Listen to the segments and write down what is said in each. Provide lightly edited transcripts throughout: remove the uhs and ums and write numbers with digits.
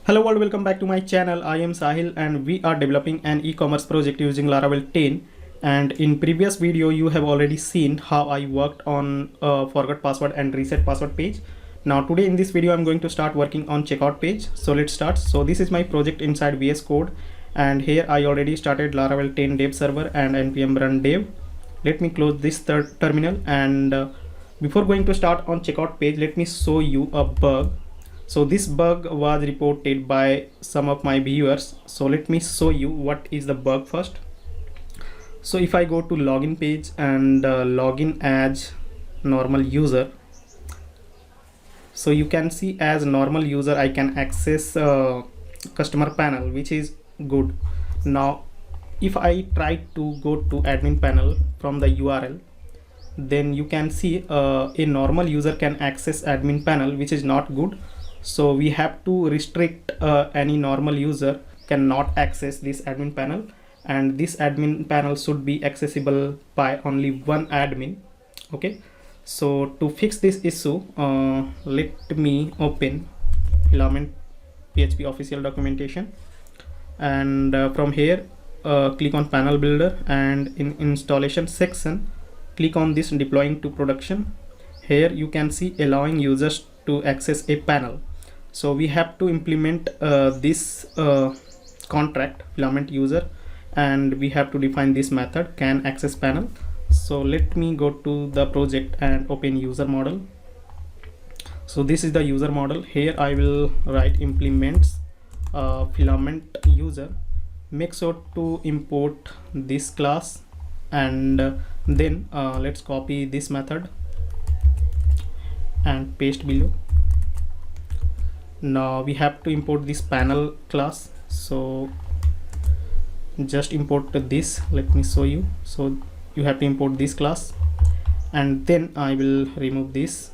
Hello world, welcome back to my channel. I am Sahil and we are developing an e-commerce project using Laravel 10. And in previous video you have already seen how I worked on forgot password and reset password page. Now today in this video I'm going to start working on checkout page. So let's start. So this is my project inside VS Code, and here I already started Laravel 10 dev server and npm run dev. Let me close this third terminal, and before going to start on checkout page, let me show you a bug. So this bug was reported by some of my viewers. So let me show you what is the bug first. So if I go to login page and login as normal user, so you can see as normal user I can access customer panel, which is good. Now if I try to go to admin panel from the URL, then you can see a normal user can access admin panel, which is not good. So we have to restrict any normal user cannot access this admin panel, and this admin panel should be accessible by only one admin. Okay, so to fix this issue, let me open Filament PHP official documentation, and from here click on panel builder, and in installation section click on this deploying to production. Here you can see allowing users to access a panel. So we have to implement this contract filament user, and we have to define this method can access panel. So let me go to the project and open user model. So this is the user model. Here I will write implements filament user. Make sure to import this class, and then let's copy this method and paste below. Now we have to import this panel class, so just import this. Let me show you. So you have to import this class, and then I will remove this.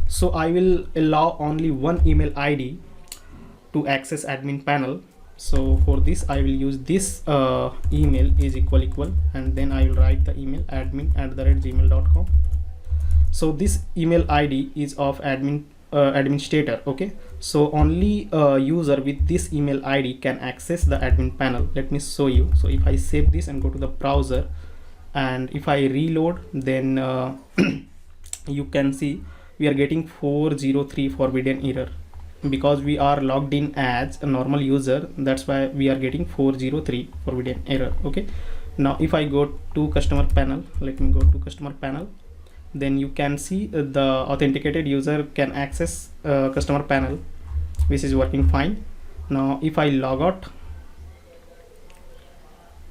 So I will allow only one email ID to access admin panel. So for this I will use this email is equal, and then I will write the email admin@gmail.com. so this email ID is of administrator. Okay, so only user with this email ID can access the admin panel. Let me show you. So if I save this and go to the browser, and if I reload, then you can see we are getting 403 forbidden error, because we are logged in as a normal user. That's why we are getting 403 forbidden error. Okay, now if I go to customer panel, let me go to customer panel, then you can see the authenticated user can access customer panel, which is working fine. Now if I log out,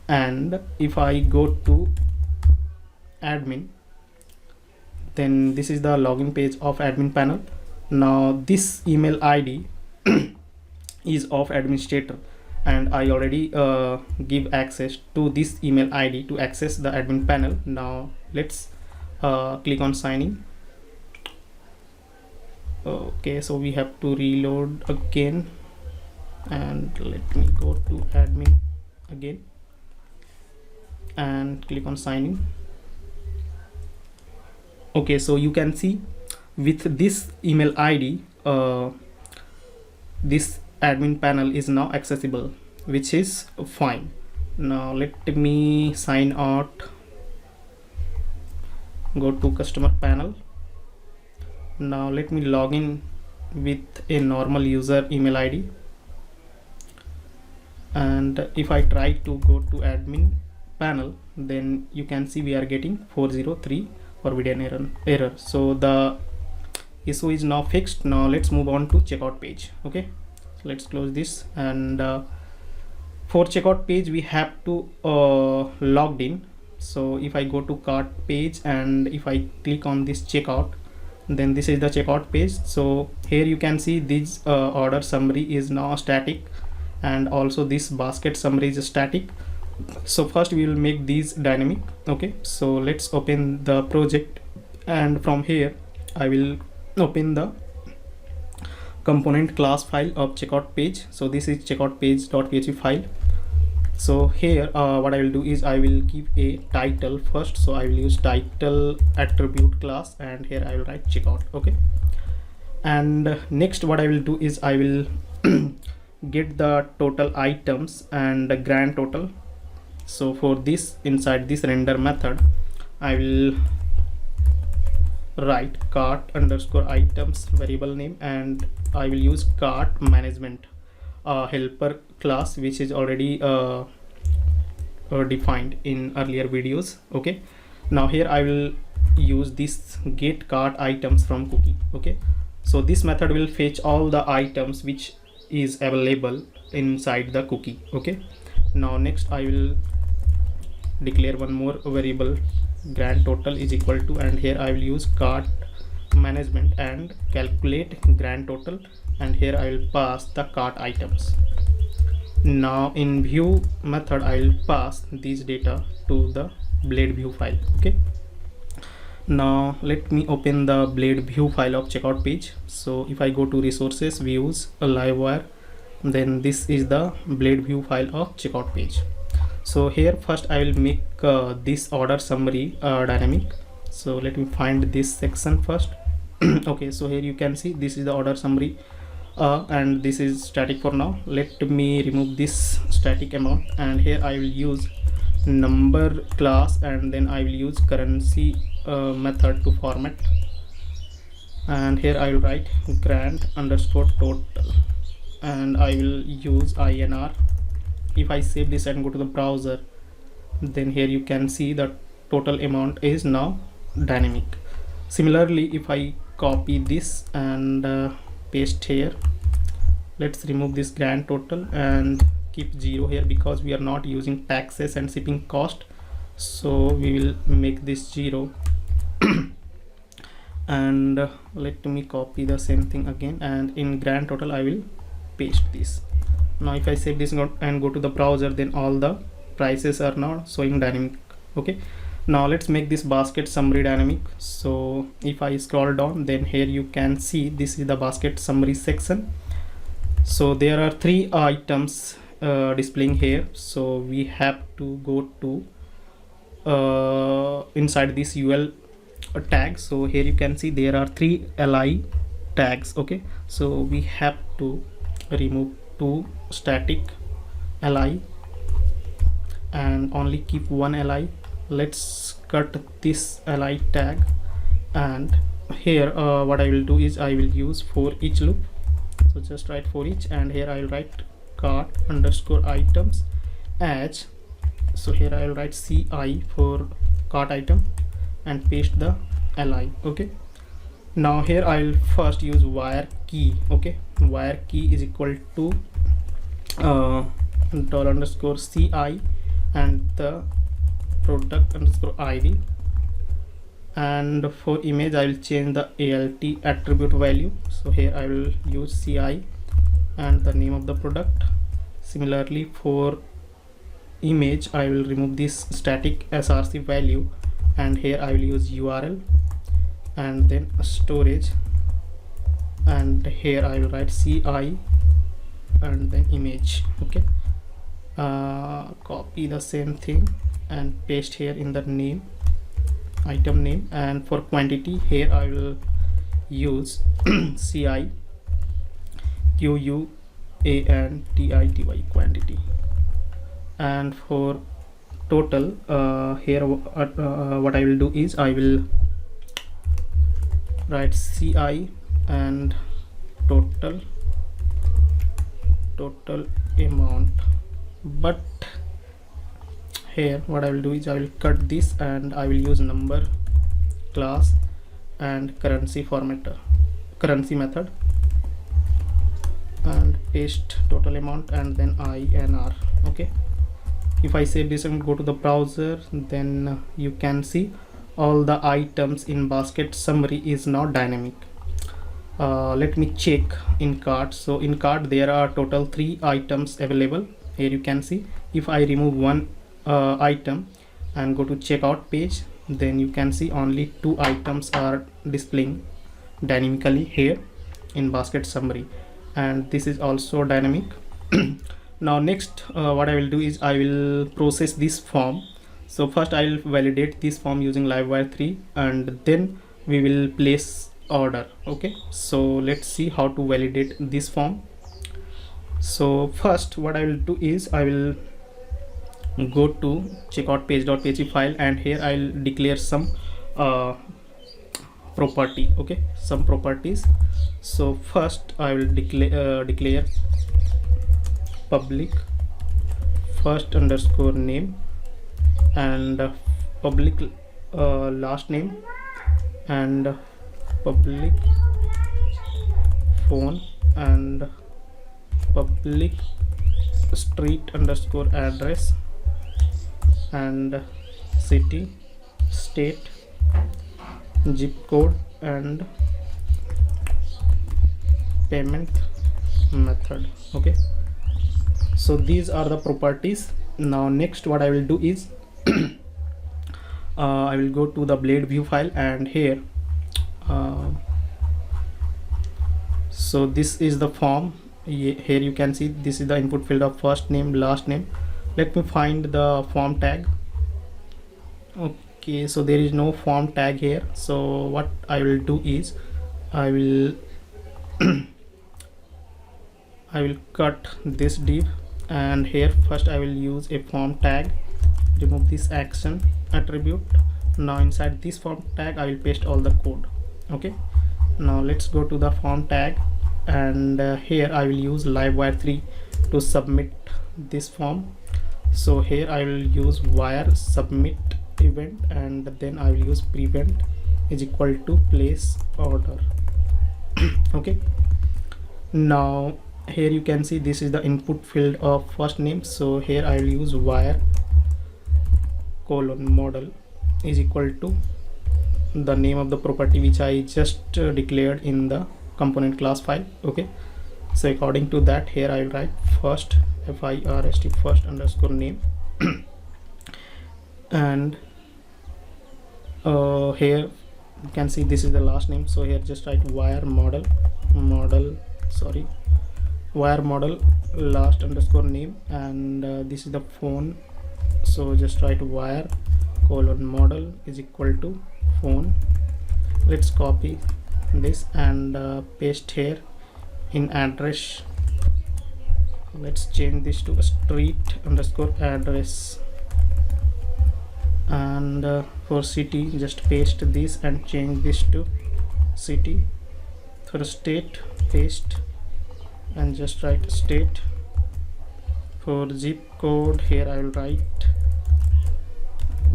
and if I go to admin, then this is the login page of admin panel. Now this email ID is of administrator, and I already give access to this email ID to access the admin panel. Now let's click on sign in. Okay, so we have to reload again, and let me go to admin again and click on sign in. Okay, so you can see with this email ID this admin panel is now accessible, which is fine. Now let me sign out, go to customer panel. Now let me log in with a normal user email ID, and if I try to go to admin panel, then you can see we are getting 403 forbidden error. So the issue is now fixed. Now let's move on to checkout page. Okay, so let's close this, and for checkout page we have to logged in. So if I go to cart page, and if I click on this checkout, then this is the checkout page. So here you can see this order summary is now static, and also this basket summary is static. So first we will make these dynamic. Okay, so let's open the project, and from here I will open the component class file of checkout page. So this is checkout page.php file. So here what I will do is I will give a title first. So I will use title attribute class, and here I will write checkout. Okay, and next what I will do is I will get the total items and the grand total. So for this, inside this render method, I will write cart underscore items variable name, and I will use cart management helper class, which is already defined in earlier videos. Okay, now here I will use this get cart items from cookie. Okay, so this method will fetch all the items which is available inside the cookie. Okay, now next I will declare one more variable, grand total is equal to, and here I will use cart management and calculate grand total, and here I will pass the cart items. Now in view method I will pass these data to the blade view file. Okay, now let me open the blade view file of checkout page. So if I go to resources, views, a Livewire, then this is the blade view file of checkout page. So here first I will make this order summary dynamic. So let me find this section first. Okay, so here you can see this is the order summary, and this is static for now. Let me remove this static amount, and here I will use number class, and then I will use currency method to format, and here I will write grand underscore total, and I will use INR. If I save this and go to the browser, then here you can see the total amount is now dynamic. Similarly, if I copy this and paste here, let's remove this grand total and keep 0 here, because we are not using taxes and shipping cost, so we will make this 0. And let me copy the same thing again, and in grand total I will paste this. Now if I save this and go to the browser, then all the prices are now showing dynamic. Okay, now let's make this basket summary dynamic. So if I scroll down, then here you can see this is the basket summary section. So there are 3 items displaying here, so we have to go to inside this UL tag. So here you can see there are 3 li tags. Okay, so we have to remove 2 static li and only keep 1 li. Let's cut this li tag, and here what I will do is I will use for each loop. So just write for each, and here I will write cart underscore items as. So here I will write ci for cart item and paste the li. Okay, now here I will first use wire key. Okay, wire key is equal to dollar underscore ci and the product underscore id, and for image I will change the alt attribute value. So here I will use ci and the name of the product. Similarly for image I will remove this static src value, and here I will use url and then storage, and here I will write ci and then image. Okay, copy the same thing and paste here in the name, item name, and for quantity here I will use ci quantity quantity, and for total here what I will do is I will write ci and total amount, but here what I will do is I will cut this and I will use number class and currency method and paste total amount and then INR. Okay, if I save this and go to the browser, then you can see all the items in basket summary is now dynamic. Let me check in cart. So in cart there are total 3 items available. Here you can see if I remove one item and go to checkout page, then you can see only 2 items are displaying dynamically here in basket summary, and this is also dynamic. Now next what I will do is I will process this form. So first I will validate this form using Livewire 3 and then we will place order. Okay, so let's see how to validate this form. So first what I will do is I will go to checkout page.php file, and here I'll declare some property. Okay, some properties. So first I will declare public first underscore name, and public last name, and public phone, and public street underscore address, and city, state, zip code, and payment method. Okay, so these are the properties. Now next what I will do is I will go to the blade view file, and here so this is the form. Here you can see this is the input field of first name, last name. Let me find the form tag. Okay, so there is no form tag here. So what I will do is I will I will cut this div, and here first I will use a form tag, remove this action attribute. Now inside this form tag I will paste all the code. Okay, now let's go to the form tag, and here I will use Livewire 3 to submit this form. So here I will use wire submit event, and then I will use prevent is equal to place order. Okay, now here you can see this is the input field of first name. So here I will use wire colon model is equal to the name of the property which I just declared in the component class file. Okay, so according to that, here I will write first first underscore name and here you can see this is the last name. So here just write wire model last underscore name, and this is the phone. So just write wire colon model is equal to phone. Let's copy this and paste here in address. Let's change this to street underscore address, and for city just paste this and change this to city. For state paste and just write state. For zip code, here I will write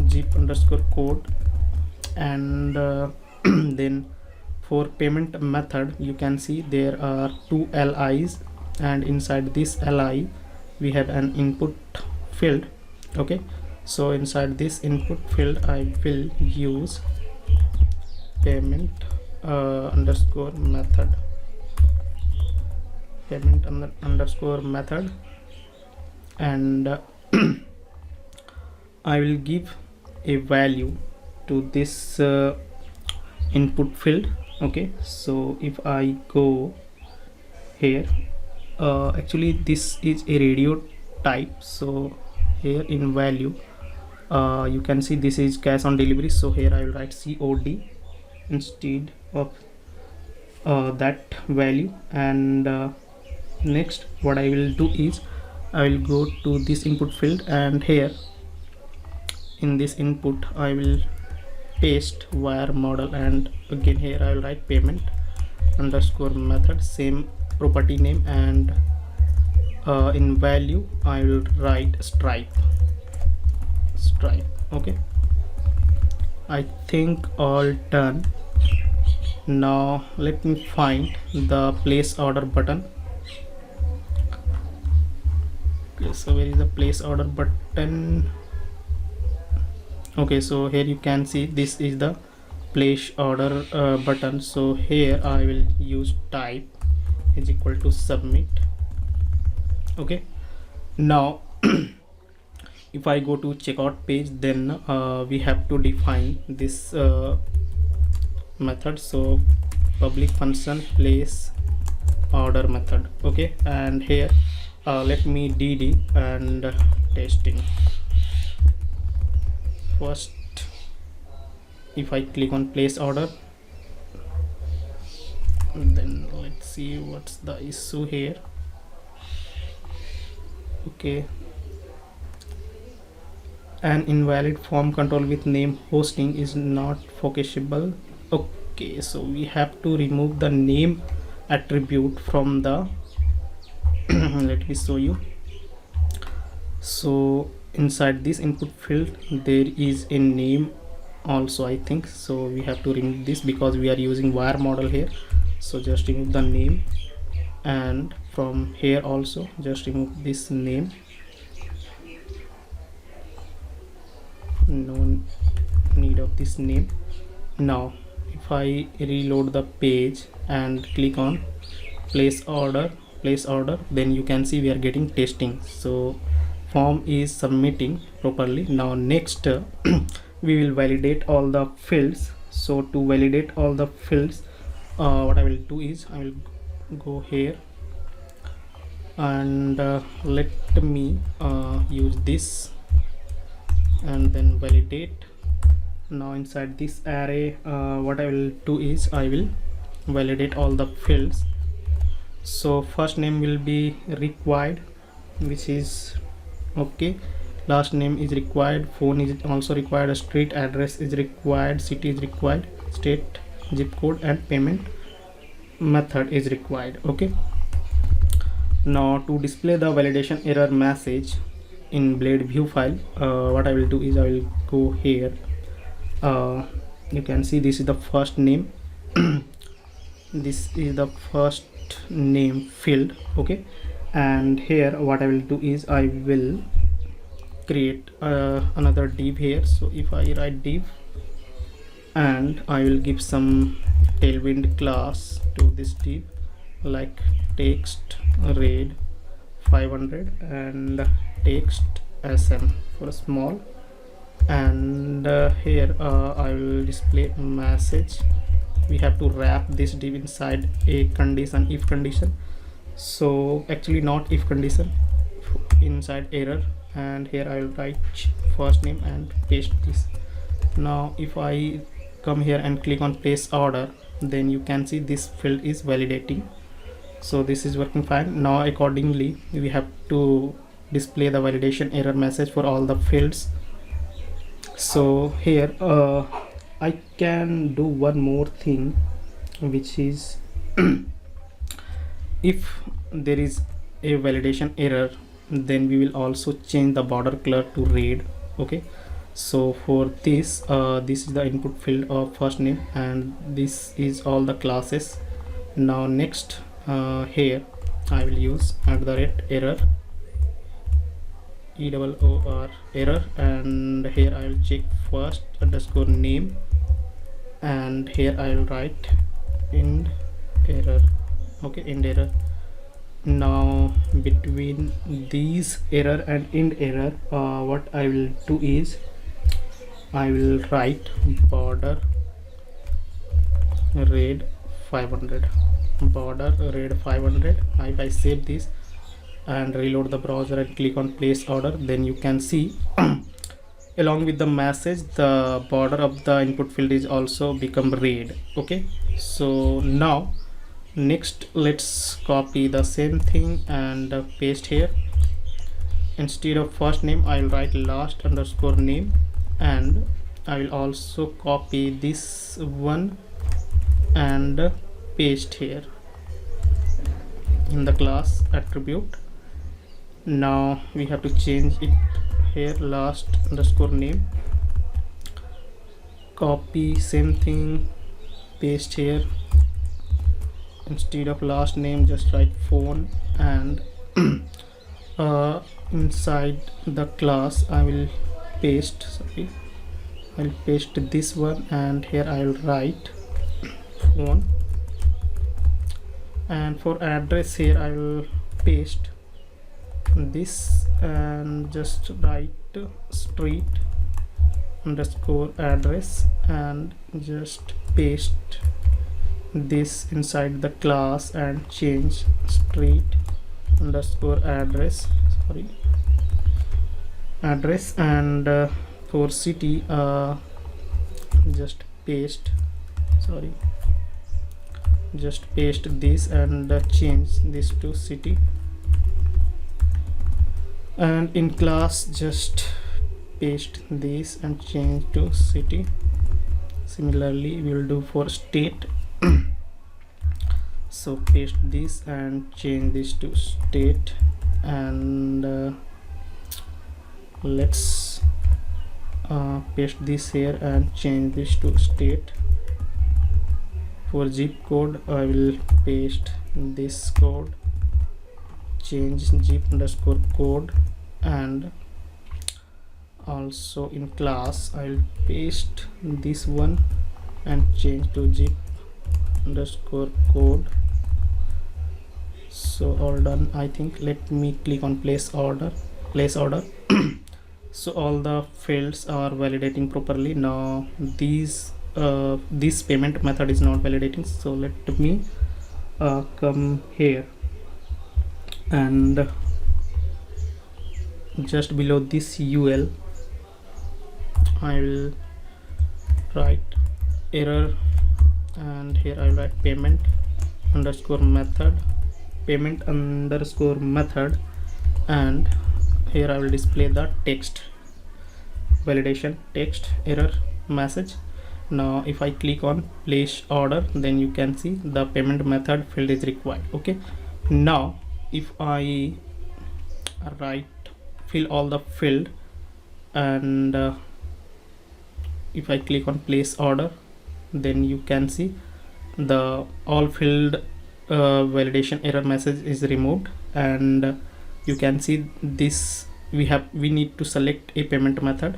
zip underscore code, and then for payment method you can see there are two LIs, and inside this LI we have an input field. Okay, so inside this input field I will use payment underscore method and I will give a value to this input field. Okay, so if I go here, actually this is a radio type. So here in value you can see this is cash on delivery. So here I will write COD instead of that value, and next what I will do is I will go to this input field, and here in this input I will paste wire model, and again here I will write payment underscore method, same property name, and in value I will write stripe. Okay, I think all done. Now let me find the place order button. Okay, so where is the place order button? Okay, so here you can see this is the place order button. So here I will use type is equal to submit. Okay, now if I go to checkout page, then we have to define this method. So public function place order method. Okay, and here let me dd and testing. First if I click on place order, then let's see what's the issue here. Okay, an invalid form control with name hosting is not focusable. Okay, so we have to remove the name attribute from the let me show you. So inside this input field there is a name also, I think. So we have to remove this because we are using wire model here. So just remove the name, and from here also just remove this name. No need of this name. Now if I reload the page and click on place order, then you can see we are getting testing. So form is submitting properly. Now next we will validate all the fields. So to validate all the fields, what I will do is I will go here and let me use this and then validate. Now inside this array, what I will do is I will validate all the fields. So first name will be required, which is okay. Last name is required, phone is also required, street address is required, city is required, state, zip code, and payment method is required. Okay, now to display the validation error message in blade view file, what I will do is I will go here. You can see this is the first name this is the first name field. Okay, and here what I will do is I will create another div here. So if I write div and I will give some Tailwind class to this div, like text read 500 and text sm for small, and here I will display message. We have to wrap this div inside a condition, if condition. So actually not if condition, inside error, and here I will write first name and paste this. Now if I come here and click on place order, then you can see this field is validating. So this is working fine. Now accordingly we have to display the validation error message for all the fields. So here I can do one more thing, which is if there is a validation error, then we will also change the border color to red. Okay, so for this this is the input field of first name, and this is all the classes. Now next here I will use @error, EOOR error, and here I will check first underscore name, and here I will write end error. Okay, end error. Now between these error and end error, what I will do is I will write border red 500, border red 500. Now if I save this and reload the browser and click on place order, then you can see along with the message the border of the input field is also become red. Okay, so now next let's copy the same thing and paste here. Instead of first name I will write last underscore name, and I will also copy this one and paste here in the class attribute. Now we have to change it here, last underscore name, copy same thing, paste here. Instead of last name just write phone, and inside the class I will paste, sorry, I will paste this one, and here I will write phone, and for address here I will paste this and just write street underscore address, and just paste this inside the class and change street underscore address, sorry, address, and for city just paste, sorry, just paste this and change this to city. and in class just paste this and change to city. Similarly we will do for state. So paste this and change this to state, and let's paste this here and change this to state. For zip code I will paste this code, change zip underscore code, and also in class I will paste this one and change to zip underscore code. So all done, I think. Let me click on place order. So all the fields are validating properly. Now this payment method is not validating, so let me come here, and just below this UL I will write error, and here I will write payment underscore method, and here I will display the text validation text error message. Now if I click on place order, then you can see the payment method field is required. Okay, now if I fill all the field, and if I click on place order, then you can see the all field validation error message is removed, and you can see this we need to select a payment method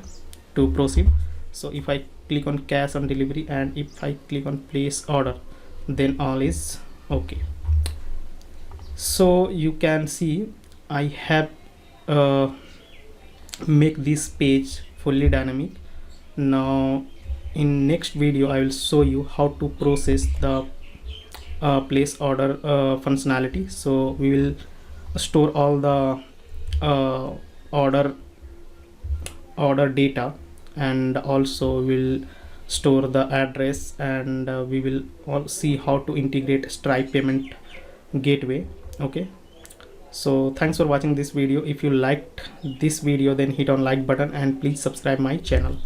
to proceed. So if I click on cash on delivery and if I click on place order, then all is okay. So you can see I have make this page fully dynamic. Now in next video I will show you how to process the place order functionality. So we will store all the order data, and also will store the address, and we will all see how to integrate Stripe payment gateway. Okay, so thanks for watching this video. If you liked this video, then hit on like button and please subscribe my channel.